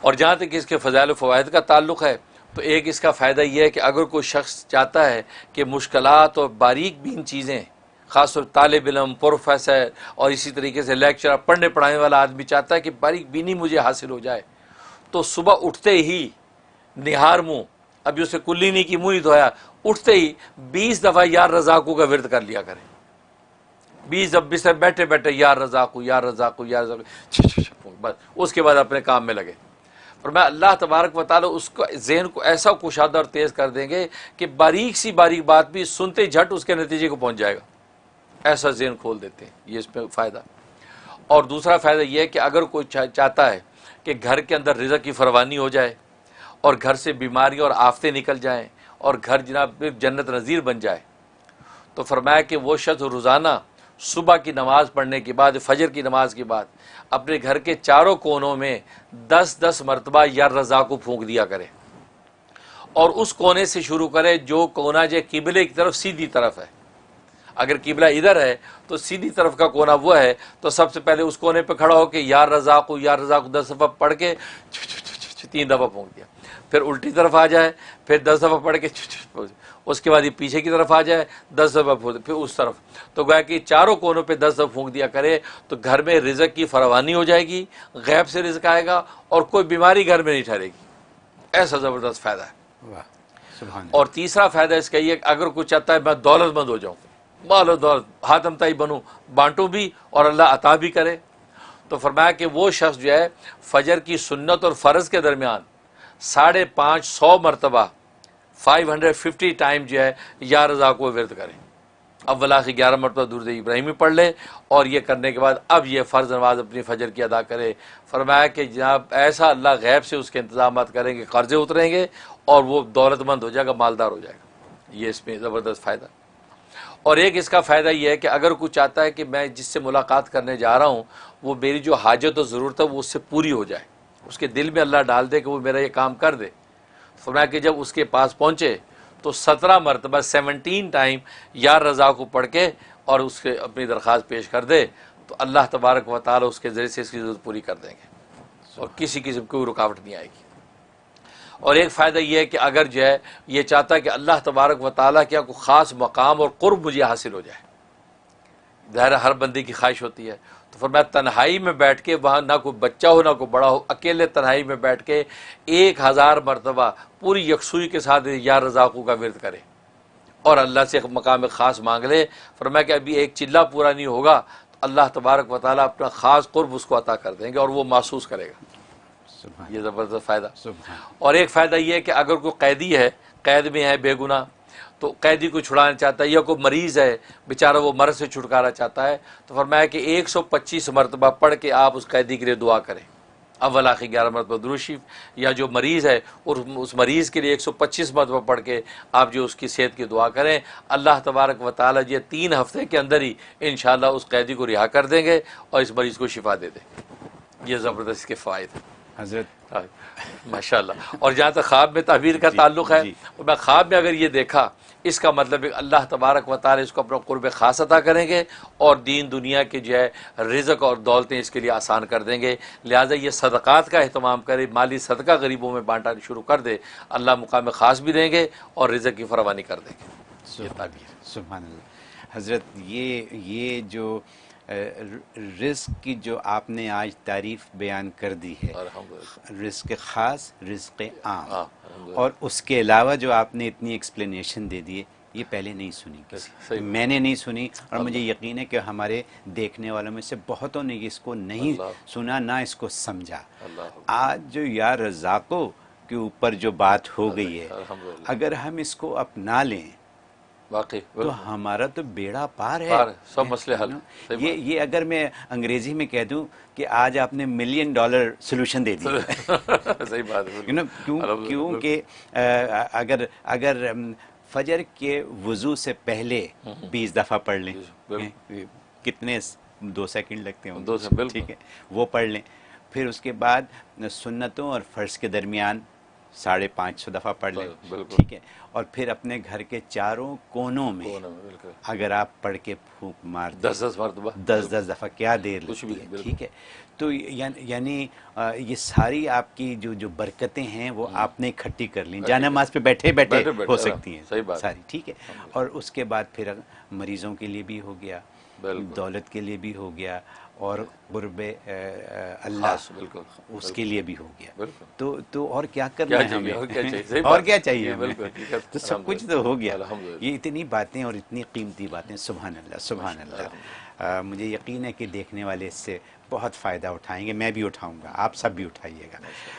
اور جہاں تک اس کے فضائل و فوائد کا تعلق ہے تو ایک اس کا فائدہ یہ ہے کہ اگر کوئی شخص چاہتا ہے کہ مشکلات اور باریک بین چیزیں، خاص طور طالب علم، پروفیسر اور اسی طریقے سے لیکچرر، پڑھنے پڑھانے والا آدمی چاہتا ہے کہ باریک بینی مجھے حاصل ہو جائے، تو صبح اٹھتے ہی نہار منہ، ابھی اسے کلی نہیں کی، منہ ہی دھویا، اٹھتے ہی 20 دفعہ یا رزاقو کا ورد کر لیا کرے، 20 دفعہ بستر بیٹھے بیٹھے یا رزاقو یا رزاقو یا رزاقو، بس اس کے بعد اپنے کام میں لگے۔ فرمایا اللہ تبارک و تعالی اس کو ذہن کو ایسا کشادہ اور تیز کر دیں گے کہ باریک سی باریک بات بھی سنتے جھٹ اس کے نتیجے کو پہنچ جائے گا، ایسا ذہن کھول دیتے ہیں، یہ اس میں فائدہ۔ اور دوسرا فائدہ یہ ہے کہ اگر کوئی چاہتا ہے کہ گھر کے اندر رزق کی فراوانی ہو جائے اور گھر سے بیماریاں اور آفتیں نکل جائیں اور گھر جناب جنت نظیر بن جائے، تو فرمایا کہ وہ شخص روزانہ صبح کی نماز پڑھنے کے بعد، فجر کی نماز کے بعد، اپنے گھر کے چاروں کونوں میں 10 مرتبہ یا رضا کو پھونک دیا کرے، اور اس کونے سے شروع کرے جو کونا جو قبلے کی طرف سیدھی طرف ہے۔ اگر قبلہ ادھر ہے تو سیدھی طرف کا کونا وہ ہے، تو سب سے پہلے اس کونے پہ کھڑا ہو کے یا رزاق 10 دفعہ پڑھ کے 3 دفعہ پھونک دیا، پھر الٹی طرف آ جائے، پھر 10 دفعہ پڑھ کے، اس کے بعد یہ پیچھے کی طرف آ جائے 10 دفعہ پھونک، پھر اس طرف، تو گویا کہ چاروں کونوں پہ 10 دفعہ پھونک دیا کرے، تو گھر میں رزق کی فراوانی ہو جائے گی، غیب سے رزق آئے گا اور کوئی بیماری گھر میں نہیں ٹھہرے گی۔ ایسا زبردست فائدہ ہے۔ واہ سبحان اور تیسرا فائدہ اس کا یہ کہ اگر کوئی چاہتا ہے میں دولت مند ہو جاؤں، مال و دولت ہاتم تائی بنوں، بانٹوں بھی اور اللہ عطا بھی کرے، تو فرمایا کہ وہ شخص جو ہے فجر کی سنت اور فرض کے درمیان 550 مرتبہ 550 ٹائم جو ہے یا رضا کو ورد کرے، اول آخر 11 مرتبہ درود ابراہیمی پڑھ لے، اور یہ کرنے کے بعد اب یہ فرض نماز اپنی فجر کی ادا کرے۔ فرمایا کہ جناب ایسا اللہ غیب سے اس کے انتظامات کریں گے، قرضے اتریں گے اور وہ دولت مند ہو جائے گا، مالدار ہو جائے گا۔ یہ اس میں زبردست فائدہ۔ اور ایک اس کا فائدہ یہ ہے کہ اگر کوئی چاہتا ہے کہ میں جس سے ملاقات کرنے جا رہا ہوں وہ میری جو حاجت و ضرورت ہے وہ اس سے پوری ہو جائے، اس کے دل میں اللہ ڈال دے کہ وہ میرا یہ کام کر دے، فرمایا کہ جب اس کے پاس پہنچے تو 17 مرتبہ 17 ٹائم یا رضا کو پڑھ کے اور اس کے اپنی درخواست پیش کر دے، تو اللہ تبارک و تعالی اس کے ذریعے سے اس کی ضرورت پوری کر دیں گے اور کسی قسم کی کوئی رکاوٹ نہیں آئے گی۔ اور ایک فائدہ یہ ہے کہ اگر جو ہے یہ چاہتا ہے کہ اللہ تبارک و تعالیٰ کیا کوئی خاص مقام اور قرب مجھے حاصل ہو جائے، ظاہر ہر بندے کی خواہش ہوتی ہے، تو فرمایا تنہائی میں بیٹھ کے، وہاں نہ کوئی بچہ ہو نہ کوئی بڑا ہو، اکیلے تنہائی میں بیٹھ کے 1000 مرتبہ پوری یکسوئی کے ساتھ یا رزاقو کا ورد کرے اور اللہ سے ایک مقام خاص مانگ لے۔ فرمایا کہ ابھی ایک چلہ پورا نہیں ہوگا تو اللہ تبارک و تعالیٰ اپنا خاص قرب اس کو عطا کر دیں گے اور وہ محسوس کرے گا۔ سبحان یہ زبردست فائدہ۔ سبحان اور ایک فائدہ یہ ہے کہ اگر کوئی قیدی ہے، قید میں ہے بے گناہ، تو قیدی کو چھڑانا چاہتا ہے، یا کوئی مریض ہے بیچارہ وہ مرض سے چھٹکارا چاہتا ہے، تو فرمایا کہ 125 مرتبہ پڑھ کے آپ اس قیدی کے لیے دعا کریں، اول آخر 11 مرتبہ درود شریف، یا جو مریض ہے اور اس مریض کے لیے 125 مرتبہ پڑھ کے آپ جو اس کی صحت کی دعا کریں، اللہ تبارک و تعالیٰ یہ 3 ہفتے کے اندر ہی انشاءاللہ اس قیدی کو رہا کر دیں گے اور اس مریض کو شفا دے دیں گے۔ یہ زبردست کے فوائد ہیں حضرت۔ ماشاء اللہ۔ اور جہاں تک خواب میں تعبیر کا تعلق ہے، میں خواب میں اگر یہ دیکھا، اس کا مطلب ہے اللہ تبارک و تعالی اس کو اپنا قرب خاص عطا کریں گے اور دین دنیا کے جو ہے رزق اور دولتیں اس کے لیے آسان کر دیں گے۔ لہٰذا یہ صدقات کا اہتمام کرے، مالی صدقہ غریبوں میں بانٹا شروع کر دے، اللہ مقام خاص بھی دیں گے اور رزق کی فراوانی کر دیں گے۔ یہ تعبیر۔ سبحان اللہ۔ حضرت یہ جو رزق کی جو آپ نے آج تعریف بیان کر دی ہے، رزق خاص، رزق عام، اور اس کے علاوہ جو آپ نے اتنی ایکسپلینیشن دے دی ہے، یہ پہلے نہیں سنی کسی، میں نے نہیں سنی، اور مجھے یقین ہے کہ ہمارے دیکھنے والوں میں سے بہتوں نے اس کو نہیں سنا، نہ اس کو سمجھا۔ آج جو یا رزاقو کے اوپر جو بات ہو گئی ہے، اگر ہم اس کو اپنا لیں واقعی تو ہمارا تو بیڑا پار ہے، سب مسئلے حل۔ یہ اگر میں انگریزی میں کہہ دوں کہ آج آپ نے $1 ملین سولوشن دے دیا۔ صحیح بات ہے۔ کیونکہ اگر فجر کے وضو سے پہلے 20 دفعہ پڑھ لیں، کتنے 2 سیکنڈ لگتے ہیں، 2 سیکنڈ، ٹھیک ہے، وہ پڑھ لیں، پھر اس کے بعد سنتوں اور فرض کے درمیان 550 دفعہ پڑھ لیں، بالکل۔ ٹھیک ہے، اور پھر اپنے گھر کے چاروں کونوں میں بالکل اگر آپ پڑھ کے پھونک مار دیں 10 مرتبہ 10 دفعہ، کیا دیر کچھ لگتی بھی ہے، بالکل۔ ٹھیک ہے. تو یعنی یہ ساری آپ کی جو برکتیں ہیں وہ آپ نے اکٹھی کر لیں، جانماز پہ بیٹھے بیٹھے ہو سکتی ہیں صحیح بات، ساری، ٹھیک ہے. اور اس کے بعد پھر مریضوں کے لیے بھی ہو گیا، بالکل دولت کے لیے بھی ہو گیا، اور قرب اللہ خاص، بالکل اس کے لیے بھی ہو گیا. بالکل۔ تو اور کیا کرنا ہے ہمیں، اور کیا چاہیے، صحیح اور بات کیا ہے، چاہیے یہ ہمیں، بالکل حقیقت، تو سب کچھ تو ہو گیا. الحمدللہ۔ یہ اتنی باتیں اور اتنی قیمتی باتیں، سبحان اللہ سبحان اللہ. مجھے یقین ہے کہ دیکھنے والے اس سے بہت فائدہ اٹھائیں گے، میں بھی اٹھاؤں گا، آپ سب بھی اٹھائیے گا.